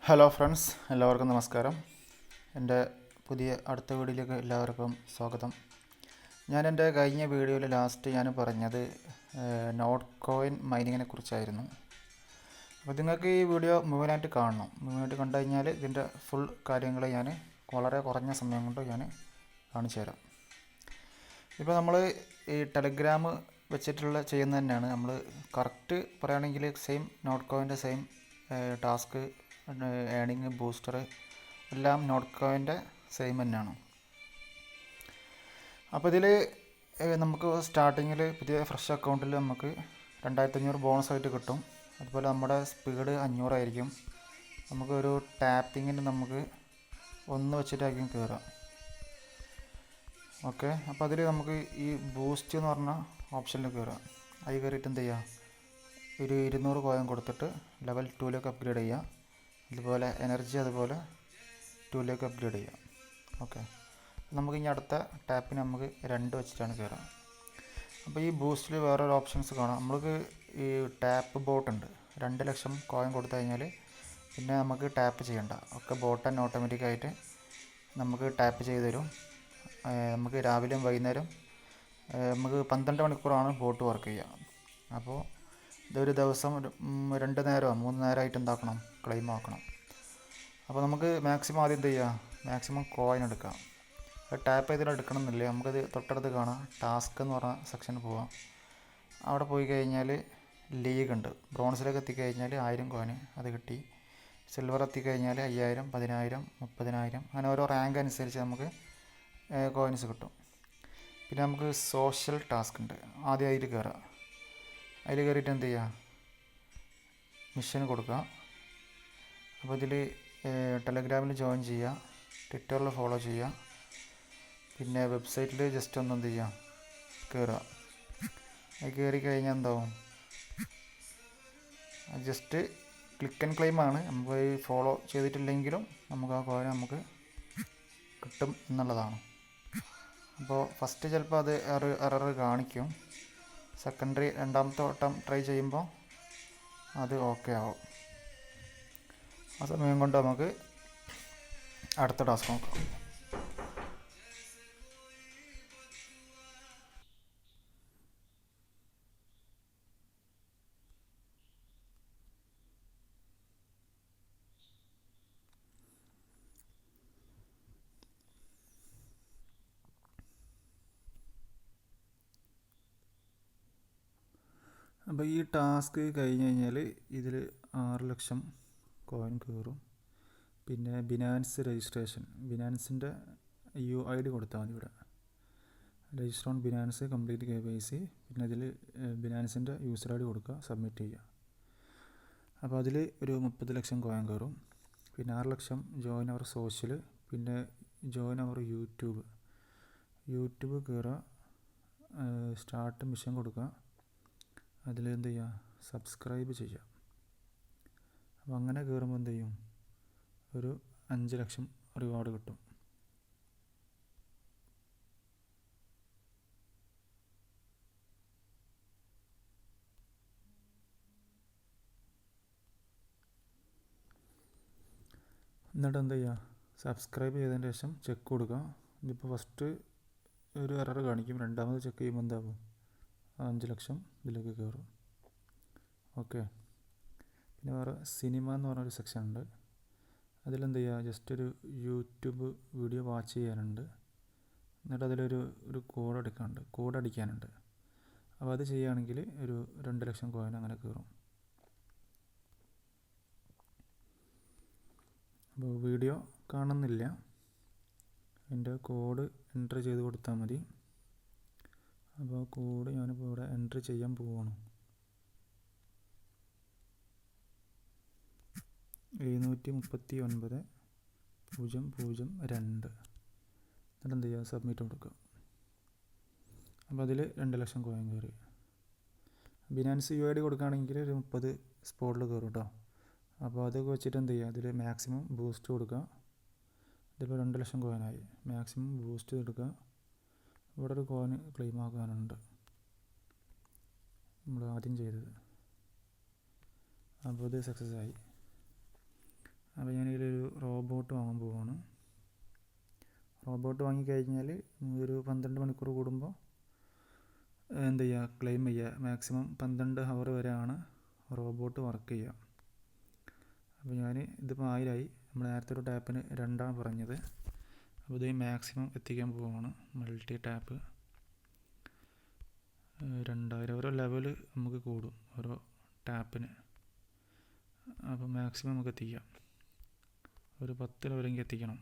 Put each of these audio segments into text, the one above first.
Hello friends, എല്ലാവർക്കും നമസ്കാരം. എൻ്റെ പുതിയ അടുത്ത വീഡിയോയിലേക്ക് എല്ലാവർക്കും സ്വാഗതം. ഞാൻ എൻ്റെ കഴിഞ്ഞ വീഡിയോയിൽ ലാസ്റ്റ് ഞാൻ പറഞ്ഞത് നോട്ട് കോയിൻ മൈനിങ്ങിനെ കുറിച്ചായിരുന്നു. അപ്പോൾ നിങ്ങൾക്ക് ഈ വീഡിയോ മുഴുവനായിട്ട് കാണണം. മുഴുവനായിട്ട് കണ്ടു കഴിഞ്ഞാൽ ഇതിൻ്റെ ഫുൾ കാര്യങ്ങൾ ഞാൻ വളരെ കുറഞ്ഞ സമയം കൊണ്ട് ഞാൻ കാണിച്ചു തരാം. ഇപ്പോൾ നമ്മൾ ഈ ടെലഗ്രാം വെച്ചിട്ടുള്ള ചെയ്യുന്നത് തന്നെയാണ്. നമ്മൾ കറക്റ്റ് പറയുകയാണെങ്കിൽ സെയിം നോട്ട് കോയിൻ്റെ സെയിം ടാസ്ക്, ഏണിങ്, ബൂസ്റ്റർ എല്ലാം നോട്ട് കോയിൻ്റെ സെയിം തന്നെയാണ്. അപ്പോൾ ഇതിൽ നമുക്ക് സ്റ്റാർട്ടിങ്ങിൽ പുതിയ ഫ്രഷ് അക്കൗണ്ടിൽ നമുക്ക് 2500 ബോണസായിട്ട് കിട്ടും. അതുപോലെ നമ്മുടെ സ്പീഡ് 500 ആയിരിക്കും. നമുക്കൊരു ടാപ്പിങ്ങിന് നമുക്ക് 1 വെച്ചിട്ടായിരിക്കും കയറുക. ഓക്കെ, അപ്പോൾ അതിൽ നമുക്ക് ഈ ബൂസ്റ്റ് എന്ന് പറഞ്ഞ ഓപ്ഷനിൽ കയറുക. അതിൽ കയറിയിട്ട് എന്ത് ചെയ്യുക, ഒരു 200 കോയിൻ കൊടുത്തിട്ട് ലെവൽ 2ലേക്ക് അപ്ഗ്രേഡ് ചെയ്യുക. അതുപോലെ എനർജി അതുപോലെ 2ലേക്ക് അപ്ഗ്രേഡ് ചെയ്യാം. ഓക്കെ, നമുക്ക് ഇനി അടുത്ത ടാപ്പിന് നമുക്ക് 2 വെച്ചിട്ടാണ് കയറുക. അപ്പോൾ ഈ ബൂസ്റ്റിൽ വേറൊരു ഓപ്ഷൻസ് കാണാം. നമുക്ക് ഈ ടാപ്പ് ബോട്ട് ഉണ്ട്. 2 ലക്ഷം കോയിൻ കൊടുത്തു കഴിഞ്ഞാൽ പിന്നെ നമുക്ക് ടാപ്പ് ചെയ്യണ്ട, ഒക്കെ ബോട്ട് തന്നെ ഓട്ടോമാറ്റിക്കായിട്ട് നമുക്ക് ടാപ്പ് ചെയ്ത് തരും. നമുക്ക് രാവിലെയും വൈകുന്നേരം നമുക്ക് 12 മണിക്കൂറാണ് ബോട്ട് വർക്ക് ചെയ്യുക. അപ്പോൾ ഇതൊരു ദിവസം 2 നേരമോ 3 നേരമായിട്ട് എന്താക്കണം, ക്ലെയിം ആക്കണം. അപ്പോൾ നമുക്ക് മാക്സിമം ആദ്യം എന്ത് ചെയ്യുക, മാക്സിമം കോയിൻ എടുക്കാം. അത് ടാപ്പ് ചെയ്തിട്ട് എടുക്കണം എന്നില്ല, നമുക്കത് തൊട്ടടുത്ത് കാണാം. ടാസ്ക് എന്ന് പറഞ്ഞ സെക്ഷനിൽ പോവാം. അവിടെ പോയി കഴിഞ്ഞാൽ ലീഗ് ഉണ്ട്. ബ്രോൺസിലേക്ക് എത്തിക്കഴിഞ്ഞാൽ 1000 കോയിന് അത് കിട്ടി. സിൽവർ എത്തിക്കഴിഞ്ഞാൽ 5000, 10000, 30000 അങ്ങനെ ഓരോ റാങ്ക് അനുസരിച്ച് നമുക്ക് കോയിൻസ് കിട്ടും. പിന്നെ നമുക്ക് സോഷ്യൽ ടാസ്ക് ഉണ്ട്. ആദ്യം അതിൽ കയറുക. അതിൽ കയറിയിട്ട് എന്ത് ചെയ്യുക, മിഷൻ കൊടുക്കുക. അപ്പോൾ ഇതിൽ ടെലഗ്രാമിൽ ജോയിൻ ചെയ്യുക, ട്വിറ്ററിൽ ഫോളോ ചെയ്യുക, പിന്നെ വെബ്സൈറ്റിൽ ജസ്റ്റ് ഒന്ന് എന്ത് ചെയ്യുക, കയറുക. അത് കയറി കഴിഞ്ഞാൽ എന്താവും, ജസ്റ്റ് ക്ലിക്ക് ആൻഡ് ക്ലെയിം ആണ്. നമുക്ക് ഈ ഫോളോ ചെയ്തിട്ടില്ലെങ്കിലും നമുക്ക് ആ കോയിൻ നമുക്ക് കിട്ടും എന്നുള്ളതാണ്. അപ്പോൾ ഫസ്റ്റ് ചിലപ്പോൾ അത് എറർ കാണിക്കും. സെക്കൻഡറി രണ്ടാമത്തെ വട്ടം ട്രൈ ചെയ്യുമ്പോൾ അത് ഓക്കെ ആവും. ആ സമയം കൊണ്ട് നമുക്ക് അടുത്ത ടാസ്ക് നോക്കാം. അപ്പോൾ ഈ ടാസ്ക് കഴിഞ്ഞ് കഴിഞ്ഞാൽ ഇതിൽ 6 ലക്ഷം കോയിൻ കയറും. പിന്നെ ബിനാൻസ് രജിസ്ട്രേഷൻ, ബിനാൻസിൻ്റെ UID കൊടുത്താൽ മതി. ഇവിടെ register on Binance, complete KYC. പിന്നെ ഇതിൽ ബിനാൻസിൻ്റെ യൂസർ ID കൊടുക്കുക, സബ്മിറ്റ് ചെയ്യുക. അപ്പോൾ അതിൽ ഒരു 30 ലക്ഷം കോയിൻ കയറും. പിന്നെ 6 ലക്ഷം ജോയിൻ അവർ സോഷ്യൽ, പിന്നെ ജോയിൻ അവർ യൂട്യൂബ് കയറുക, സ്റ്റാർട്ട് മിഷൻ കൊടുക്കുക. അതിൽ എന്ത് ചെയ്യുക, സബ്സ്ക്രൈബ് ചെയ്യുക. അപ്പോൾ അങ്ങനെ കയറുമ്പോൾ എന്ത് ചെയ്യും, ഒരു 5 ലക്ഷം റിവാർഡ് കിട്ടും. എന്നിട്ട് എന്ത് ചെയ്യുക, സബ്സ്ക്രൈബ് ചെയ്തതിന് ശേഷം ചെക്ക് കൊടുക്കുക. ഇതിപ്പോൾ ഫസ്റ്റ് ഒരു എറർ കാണിക്കും, രണ്ടാമത് ചെക്ക് ചെയ്യുമ്പോൾ എന്താകും, 5 ലക്ഷം ഇതിലേക്ക് കയറും. ഓക്കെ, പിന്നെ വേറെ സിനിമ എന്ന് പറഞ്ഞൊരു സെക്ഷൻ ഉണ്ട്. അതിലെന്ത് ചെയ്യുക, ജസ്റ്റ് ഒരു യൂട്യൂബ് വീഡിയോ വാച്ച് ചെയ്യാനുണ്ട്. എന്നിട്ട് അതിലൊരു കോഡ് അടിക്കാനുണ്ട്. അപ്പോൾ അത് ചെയ്യുകയാണെങ്കിൽ ഒരു 2 ലക്ഷം കോയിൻ അങ്ങനെ കയറും. അപ്പോൾ വീഡിയോ കാണുന്നില്ല, അതിൻ്റെ കോഡ് എൻ്റർ ചെയ്ത് കൊടുത്താൽ മതി. അപ്പോൾ കോഡ് ഞാനിപ്പോൾ ഇവിടെ എൻ്റർ ചെയ്യാൻ പോവുകയാണ്. 739 002. എന്നിട്ട് എന്ത് ചെയ്യുക, സബ്മിറ്റ് കൊടുക്കുക. അപ്പോൾ അതിൽ 2 ലക്ഷം കോയിൻ കയറി. ബിനാൻസ് UID കൊടുക്കുകയാണെങ്കിൽ ഒരു 30 സ്പോട്ടിൽ കയറും കേട്ടോ. അപ്പോൾ അതൊക്കെ വെച്ചിട്ട് എന്ത് ചെയ്യുക, അതിൽ മാക്സിമം ബൂസ്റ്റ് കൊടുക്കുക. ഇതിപ്പോൾ 2 ലക്ഷം കോയിനായി. മാക്സിമം ബൂസ്റ്റ് എടുക്കുക. ഇവിടെ ഒരു കോയിൻ ക്ലെയിം ആക്കാനുണ്ട്, നമ്മൾ ആദ്യം ചെയ്തത്. അപ്പോൾ ഇത് സക്സസ് ആയി. അപ്പോൾ ഞാനിതിലൊരു റോബോട്ട് വാങ്ങാൻ പോവുകയാണ്. റോബോട്ട് വാങ്ങിക്കഴിഞ്ഞാൽ ഒരു 12 മണിക്കൂർ കൂടുമ്പോൾ എന്ത് ചെയ്യുക, ക്ലെയിം ചെയ്യുക. മാക്സിമം 12 ഹവർ വരെയാണ് റോബോട്ട് വർക്ക് ചെയ്യുക. അപ്പോൾ ഞാൻ ഇതിപ്പോൾ 1000 ആയി. നമ്മൾ നേരത്തെ ഒരു ടാപ്പിന് 2 പറഞ്ഞത്. അപ്പോൾ ഇത് മാക്സിമം എത്തിക്കാൻ പോവുകയാണ്. മൾട്ടി ടാപ്പ് 2000 ഓരോ ലെവൽ നമുക്ക് കൂടും ഓരോ ടാപ്പിന്. അപ്പോൾ മാക്സിമം നമുക്ക് എത്തിക്കാം. ഒരു 10 ലെവലെങ്കിൽ എത്തിക്കണം.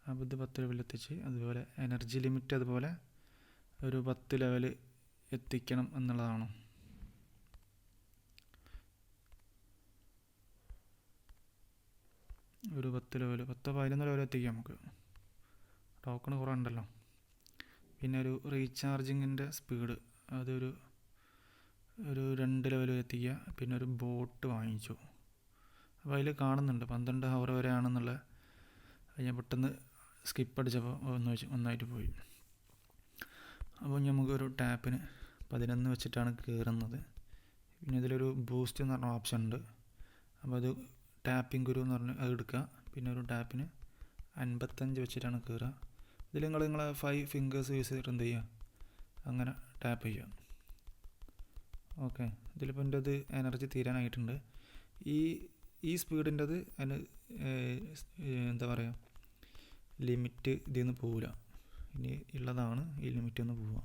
അപ്പോൾ ഇത് 10 ലെവലിൽ എത്തിച്ച്, അതുപോലെ എനർജി ലിമിറ്റ് അതുപോലെ ഒരു 10 ലെവൽ എത്തിക്കണം എന്നുള്ളതാണ്. ഒരു 10 ലെവൽ 10-11 ലെവൽ എത്തിക്കാം നമുക്ക്. ടോക്കൺ കുറേ ഉണ്ടല്ലോ. പിന്നെ ഒരു റീചാർജിങ്ങിൻ്റെ സ്പീഡ് അതൊരു 2 ലെവൽ എത്തിക്കുക. പിന്നെ ഒരു ബോട്ട് വാങ്ങിച്ചു. അപ്പോൾ അതിൽ കാണുന്നുണ്ട് 12 ഹവർ വരെയാണെന്നുള്ള. ഞാൻ പെട്ടെന്ന് സ്കിപ്പ് അടിച്ചപ്പോൾ ഒന്നായിട്ട് പോയി. അപ്പോൾ നമുക്കൊരു ടാപ്പിന് 11 വെച്ചിട്ടാണ് കയറുന്നത്. പിന്നെ ഇതിലൊരു ബൂസ്റ്റ് എന്ന് പറഞ്ഞ ഓപ്ഷൻ ഉണ്ട്. അപ്പോൾ അത് ടാപ്പിംഗ് ഗുരു എന്ന് പറഞ്ഞ് അത് എടുക്കുക. പിന്നെ ഒരു ടാപ്പിന് 55 വെച്ചിട്ടാണ് കയറുക. ഇതിൽ നിങ്ങളെ 5 ഫിംഗേഴ്സ് യൂസ് ചെയ്തിട്ട് എന്ത് ചെയ്യുക, അങ്ങനെ ടാപ്പ് ചെയ്യുക. ഓക്കെ, ഇതിലിപ്പോൾ എൻ്റെ അത് എനർജി തീരാനായിട്ടുണ്ട്. ഈ സ്പീഡിൻ്റെത് അതിന് എന്താ പറയുക, ലിമിറ്റ് ഇതിൽ നിന്ന് പോവില്ല. ഇനി ഉള്ളതാണ് ഈ ലിമിറ്റ് ഒന്ന് പോവുക.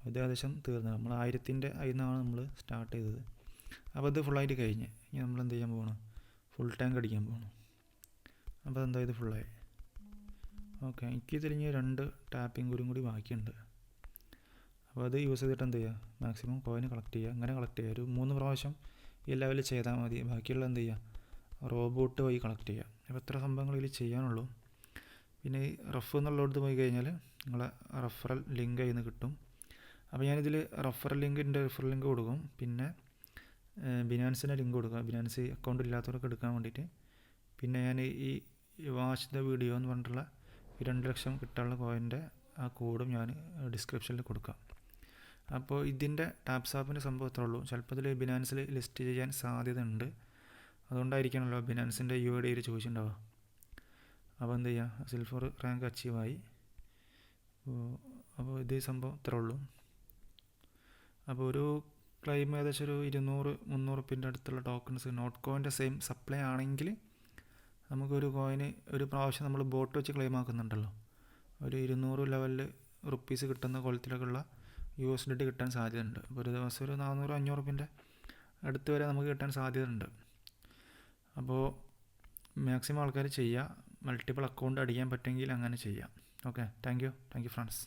ഇത് ഏകദേശം തീർന്നത്. നമ്മൾ 1000ൻ്റെ അതിൽ നിന്നാണ് നമ്മൾ സ്റ്റാർട്ട് ചെയ്തത്. അപ്പോൾ ഇത് ഫുള്ളായിട്ട് കഴിഞ്ഞ് ഇനി നമ്മൾ എന്ത് ചെയ്യാൻ പോകണം, ഫുൾ ടാങ്ക് അടിക്കാൻ പോകണം. അപ്പോൾ എന്തായത് ഫുള്ളായി. ഓക്കെ, എനിക്ക് തിരിഞ്ഞ് 2 ടാപ്പിംഗ് കൂടി ബാക്കിയുണ്ട്. അപ്പോൾ അത് യൂസ് ചെയ്തിട്ട് എന്ത് ചെയ്യുക, മാക്സിമം കോയിൻ കളക്ട് ചെയ്യുക. അങ്ങനെ കളക്ട് ചെയ്യുക. ഒരു 3 പ്രാവശ്യം ഈ ലെവലിൽ ചെയ്താൽ മതി. ബാക്കിയുള്ള എന്ത് ചെയ്യുക, റോബോട്ട് വഴി കളക്ട് ചെയ്യുക. അപ്പോൾ ഇത്ര സംഭവങ്ങൾ ഇതിൽ ചെയ്യാനുള്ളൂ. പിന്നെ ഈ റഫ് എന്നുള്ളടത്ത് പോയി കഴിഞ്ഞാൽ നിങ്ങളെ റഫറൽ ലിങ്ക് അതിൽ നിന്ന് കിട്ടും. അപ്പോൾ ഞാനിതിൽ റഫറൽ ലിങ്ക് കൊടുക്കും. പിന്നെ ബിനാൻസിൻ്റെ ലിങ്ക് കൊടുക്കുക, ബിനാൻസ് അക്കൗണ്ട് ഇല്ലാത്തവർക്ക് എടുക്കാൻ വേണ്ടിയിട്ട്. പിന്നെ ഞാൻ ഈ വാച്ച് ദ വീഡിയോ എന്ന് പറഞ്ഞിട്ടുള്ള ഈ 2 ലക്ഷം കിട്ടാനുള്ള കോയിൻ്റെ ആ കോഡും ഞാൻ ഡിസ്ക്രിപ്ഷനിൽ കൊടുക്കാം. അപ്പോൾ ഇതിൻ്റെ ടാപ്സാപ്പിൻ്റെ സംഭവം ഇത്രേ ഉള്ളൂ. ചിലപ്പോൾ ഇതിൽ ബിനാൻസിൽ ലിസ്റ്റ് ചെയ്യാൻ സാധ്യത ഉണ്ട്. അതുകൊണ്ടായിരിക്കണമല്ലോ ബിനാൻസിൻ്റെ UID ചോദിച്ചിട്ടുണ്ടാവുക. അപ്പോൾ എന്ത് ചെയ്യുക, സിൽവർ റാങ്ക് അച്ചീവായി. അപ്പോൾ ഇത് സംഭവം ഇത്രേ ഉള്ളൂ. അപ്പോൾ ഒരു ക്ലെയിം ഏകദേശം ഒരു 200-300 റുപ്യൻ്റെ അടുത്തുള്ള ടോക്കൺസ് നോട്ട് കോയിൻ്റെ സെയിം സപ്ലൈ ആണെങ്കിൽ നമുക്കൊരു കോയിന് ഒരു പ്രാവശ്യം നമ്മൾ ബോട്ട് വെച്ച് ക്ലെയിം ആക്കുന്നുണ്ടല്ലോ, ഒരു 200 ലെവലിൽ റുപ്പീസ് കിട്ടുന്ന കോലത്തിലൊക്കെയുള്ള USDT കിട്ടാൻ സാധ്യതയുണ്ട്. അപ്പോൾ ഒരു ദിവസം ഒരു 400-500 റുപ്യൻ്റെ അടുത്ത് വരെ നമുക്ക് കിട്ടാൻ സാധ്യതയുണ്ട്. അപ്പോൾ മാക്സിമം ആൾക്കാർ ചെയ്യുക. മൾട്ടിപ്പിൾ അക്കൗണ്ട് അടിക്കാൻ പറ്റുമെങ്കിൽ അങ്ങനെ ചെയ്യാം. Okay, thank you friends.